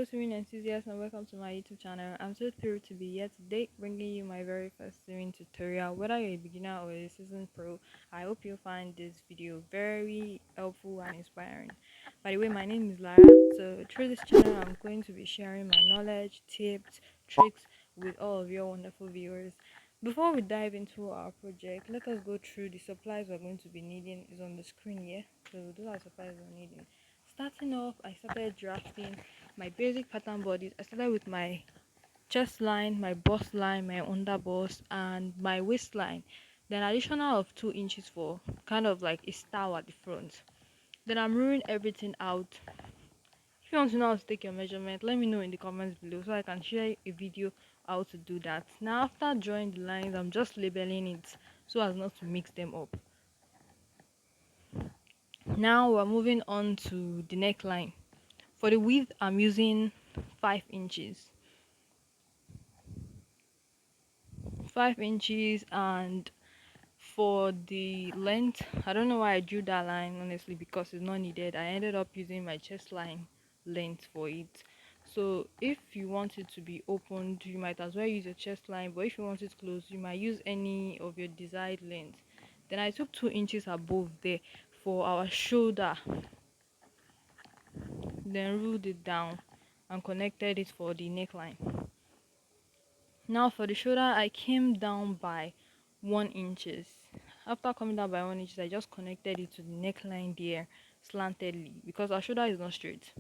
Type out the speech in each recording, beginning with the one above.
swimming enthusiasts, and welcome to my YouTube channel. I'm so thrilled to be here today, bringing you my very first swimming tutorial. Whether you're a beginner or a seasoned pro, I hope you find this video very helpful and inspiring. By the way, my name is Lara. So through this channel, I'm going to be sharing my knowledge, tips, tricks with all of your wonderful viewers. Before we dive into our project, let us go through the supplies we're going to be needing. Is on the screen here. So those are supplies we're needing. Starting off, I started drafting my basic pattern bodies. I started with my chest line, my bust line, my under bust, and my waistline. Then additional of 2 inches for kind of like a star at the front. Then I'm ruling everything out. If you want to know how to take your measurement, let me know in the comments below so I can share a video how to do that. Now after drawing the lines, I'm just labeling it so as not to mix them up. Now we're moving on to the neckline. For the width, I'm using 5 inches. 5 inches, and for the length, I don't know why I drew that line honestly, because it's not needed. I ended up using my chest line length for it. So if you want it to be opened, you might as well use your chest line, but if you want it closed, you might use any of your desired length. Then I took 2 inches above there for our shoulder, then ruled it down and connected it for the neckline. Now for the shoulder, I came down by 1 inches. After coming down by 1 inches, I just connected it to the neckline there slantedly because our shoulder is not straight.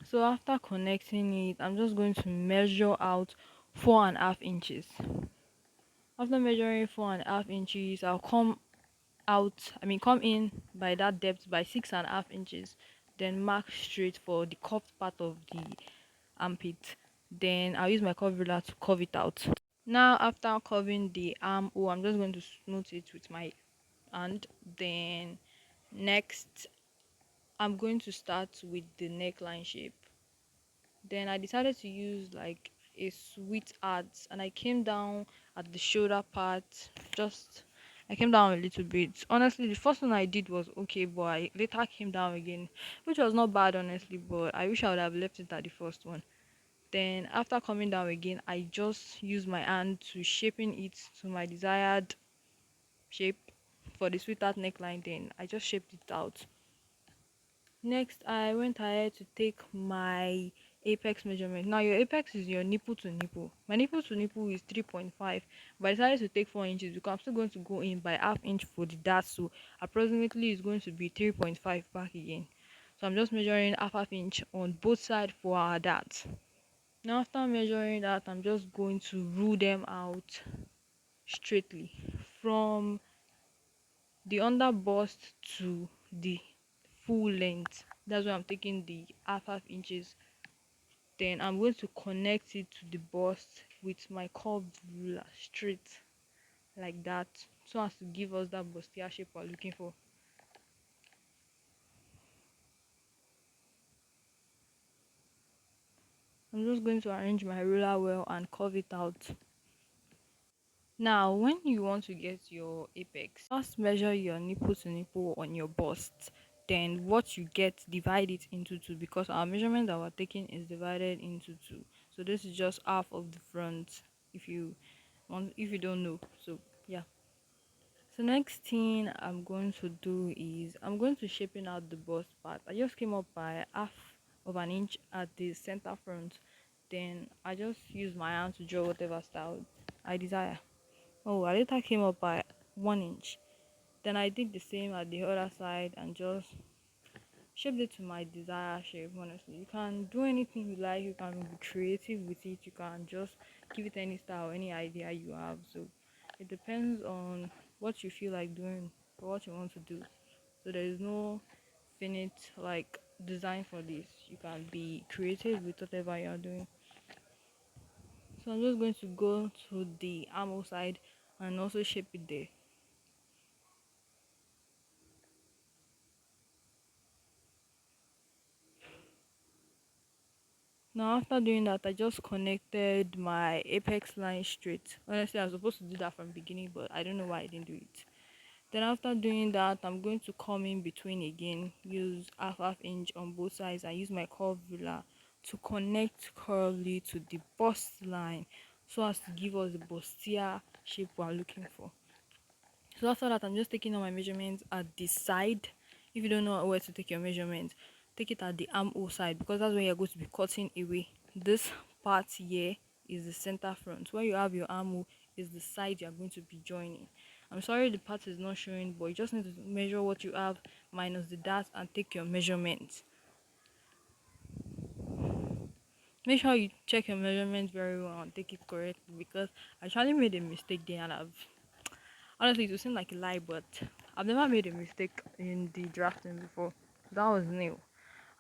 So after connecting it, I'm just going to measure out 4.5 inches. After measuring 4.5 inches, I'll come in by that depth by 6.5 inches, then mark straight for the curved part of the armpit. Then I'll use my curve ruler to curve it out. Now after curving the armhole, I'm just going to smooth it with my hand. Then next, I'm going to start with the neckline shape. Then I decided to use like a sweet art, and I came down at the shoulder part. Just I came down a little bit. Honestly, the first one I did was okay, but I later came down again, which was not bad honestly, but I wish I would have left it at the first one. Then after coming down again, I just use my hand to shaping it to my desired shape for the sweetheart neckline. Then I just shaped it out. Next, I went ahead to take my apex measurement. Now your apex is your nipple to nipple. My nipple to nipple is 3.5, but I decided to take 4 inches because I'm still going to go in by half inch for the dart, so approximately it's going to be 3.5 back again. So I'm just measuring half inch on both sides for our dart. Now after measuring that, I'm just going to rule them out straightly from the under bust to the full length. That's why I'm taking the half inches. Then I'm going to connect it to the bust with my curved ruler straight like that, so as to give us that bustier shape we're looking for. I'm just going to arrange my ruler well and curve it out. Now, when you want to get your apex, just measure your nipple to nipple on your bust. Then what you get, divide it into two, because our measurement that we're taking is divided into two. So this is just half of the front. If you don't know, so yeah. So next thing I'm going to do is I'm going to shaping out the bust part. I just came up by half of an inch at the center front. Then I just use my hand to draw whatever style I desire. Oh, I later came up by 1 inch. Then I did the same at the other side and just shaped it to my desired shape. Honestly, you can do anything you like, you can be creative with it, you can just give it any style, any idea you have. So it depends on what you feel like doing or what you want to do. So there is no finite like design for this. You can be creative with whatever you are doing. So I'm just going to go to the armhole side and also shape it there. Now after doing that, I just connected my apex line straight. Honestly, I was supposed to do that from the beginning, but I don't know why I didn't do it. Then after doing that, I'm going to come in between again, use half inch on both sides and use my curve ruler to connect curly to the bust line so as to give us the bustier shape we're looking for. So after that, I'm just taking all my measurements at the side. If you don't know where to take your measurements, take it at the armhole side because that's where you're going to be cutting away. This part here is the center front. Where you have your armhole is the side you're going to be joining. I'm sorry the part is not showing, but you just need to measure what you have minus the dart and take your measurements. Make sure you check your measurements very well and take it correctly because I actually made a mistake there and I've honestly it will seem like a lie, but I've never made a mistake in the drafting before. That was new.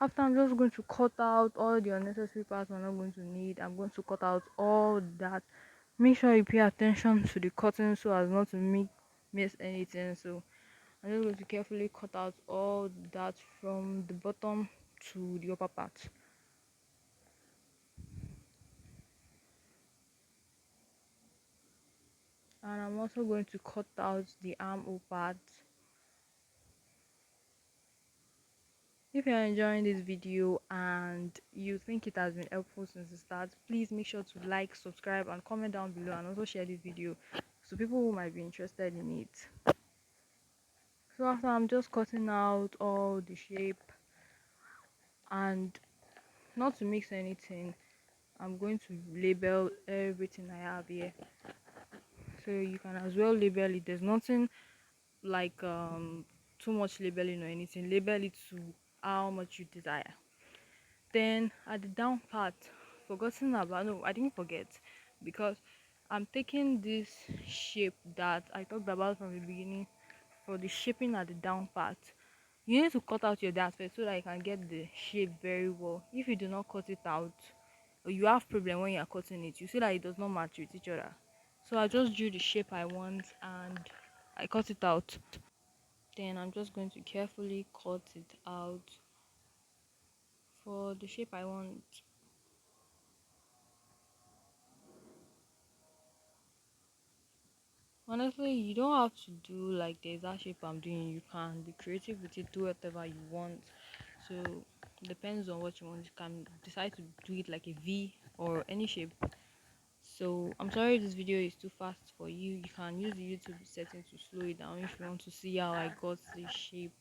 After I'm just going to cut out all the unnecessary parts we're not going to need. I'm going to cut out all that. Make sure you pay attention to the cutting so as not to miss anything. So I'm just going to carefully cut out all that from the bottom to the upper part. And I'm also going to cut out the armhole part. If you're enjoying this video and you think it has been helpful since the start, please make sure to like, subscribe, and comment down below, and also share this video to people who might be interested in it. So after I'm just cutting out all the shape and not to mix anything, I'm going to label everything I have here. So you can as well label it. There's nothing like too much labeling or anything. Label it to how much you desire. Then at the down part, forgotten about, no, I didn't forget because I'm taking this shape that I talked about from the beginning for the shaping at the down part. You need to cut out your dart first so that you can get the shape very well. If you do not cut it out, or you have problem when you are cutting it, you see that it does not match with each other. So I just drew the shape I want and I cut it out. Then I'm just going to carefully cut it out for the shape I want. Honestly, you don't have to do like the exact shape I'm doing. You can be creative with it, do whatever you want. So depends on what you want. You can decide to do it like a V or any shape. So I'm sorry if this video is too fast for you. You can use the YouTube setting to slow it down if you want to see how I got the shape.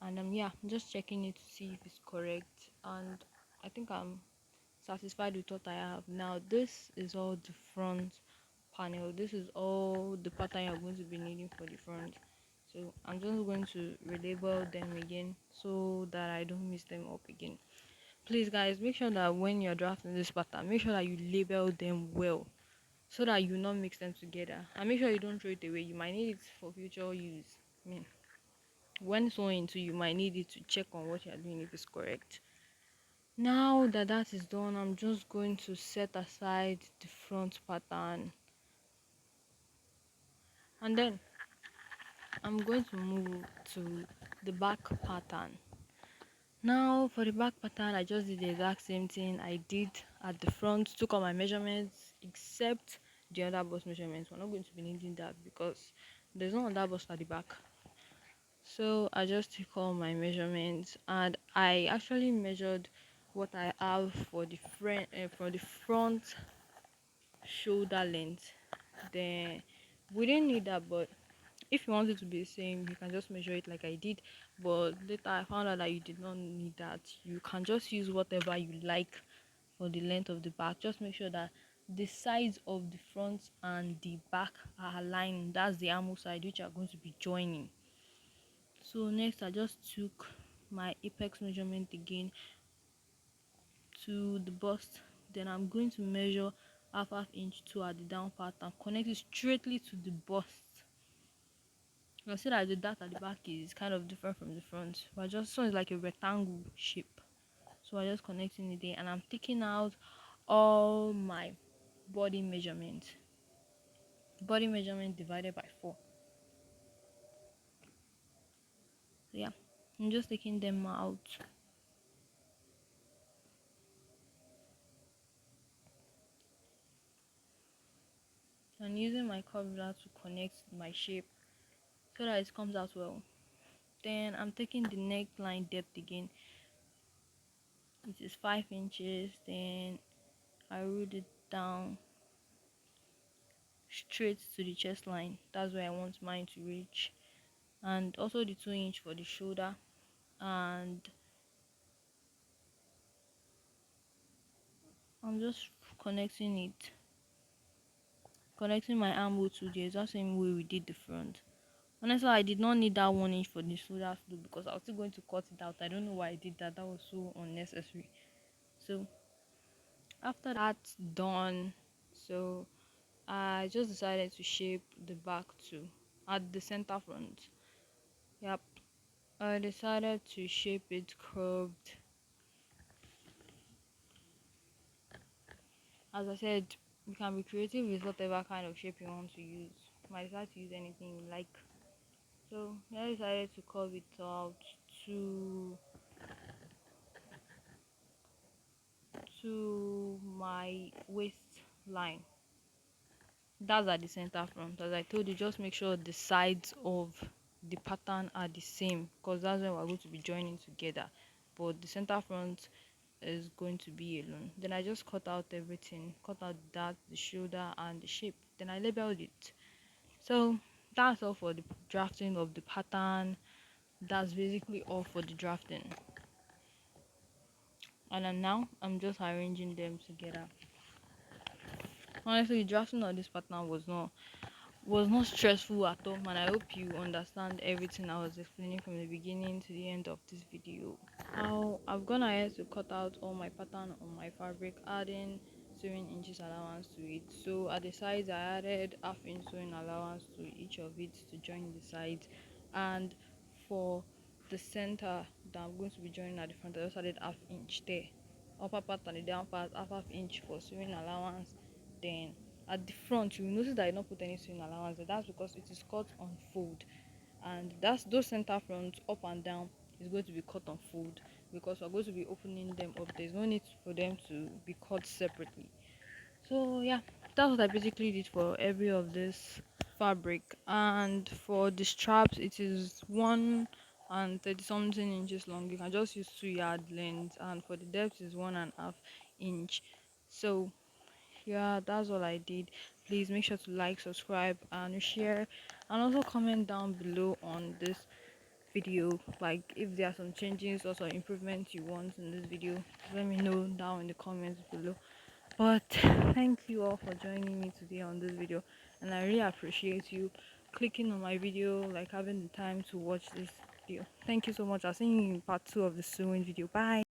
And yeah, I'm just checking it to see if it's correct. And I think I'm satisfied with what I have. Now this is all the front panel. This is all the pattern you're going to be needing for the front. So I'm just going to relabel them again so that I don't mix them up again. Please guys, make sure that when you're drafting this pattern, make sure that you label them well so that you not mix them together, and make sure you don't throw it away. You might need it for future use. I mean, when sewing into, you might need it to check on what you're doing if it's correct. Now that that is done, I'm just going to set aside the front pattern, and then I'm going to move to the back pattern. Now for the back pattern, I just did the exact same thing I did at the front, took all my measurements except the other bust measurements. We're not going to be needing that because there's no other bust at the back. So I just took all my measurements and I actually measured what I have for the front shoulder length. Then we didn't need that, but if you want it to be the same, you can just measure it like I did. But later I found out that you did not need that. You can just use whatever you like for the length of the back. Just make sure that the sides of the front and the back are aligned. That's the armhole side which are going to be joining. So next I just took my apex measurement again to the bust. Then I'm going to measure half inch to at the down part and connect it straightly to the bust. You can see that the dart at the back is kind of different from the front, but just so it's like a rectangle shape. So I'm just connecting it there, and I'm taking out all my body measurement divided by 4. So yeah, I'm just taking them out and using my curve ruler to connect my shape so that it comes out well. Then I'm taking the neckline depth again it is 5 inches. Then I rolled it down straight to the chest line. That's where I want mine to reach. And also the 2 inch for the shoulder. And I'm just connecting it, connecting my armhole to the exact same way we did the front. Honestly, I did not need that 1 inch for the shoulder too because I was still going to cut it out. I don't know why I did that. That was so unnecessary. So after that's done, so I just decided to shape the back too at the center front. Yep, I decided to shape it curved. As I said, you can be creative with whatever kind of shape you want to use. You might decide to use anything you like. So I decided to curve it out to my waistline. That's at the center front. As I told you, just make sure the sides of the pattern are the same because that's when we're going to be joining together. But the center front is going to be alone. Then I just cut out everything, cut out that, the shoulder, and the shape. Then I labeled it. So that's all for the drafting of the pattern. That's basically all for the drafting. And then now I'm just arranging them together. Honestly, drafting of this pattern was not stressful at all, and I hope you understand everything I was explaining from the beginning to the end of this video. Now I've gone ahead to cut out all my pattern on my fabric, adding sewing inches allowance to it. So at the sides I added half-inch sewing allowance to each of it to join the sides, and for the center that I'm going to be joining at the front I just added half-inch there. Upper part and the down part half inch for sewing allowance. Then at the front you will notice that I did not put any sewing allowance there. That's because it is cut on fold, and that's those center fronts up and down is going to be cut on fold because we're going to be opening them up. There's no need for them to be cut separately. So yeah, that's what I basically did for every of this fabric. And for the straps it is 1 and 30 something inches long. You can just use 2 yard length, and for the depth is 1.5 inch. So yeah, that's all I did. Please make sure to like, subscribe, and share, and also comment down below on this video, like if there are some changes or some improvements you want in this video. Just let me know down in the comments below. But thank you all for joining me today on this video, and I really appreciate you clicking on my video, like having the time to watch this video. Thank you so much. I'll see you in part 2 of the sewing video. Bye.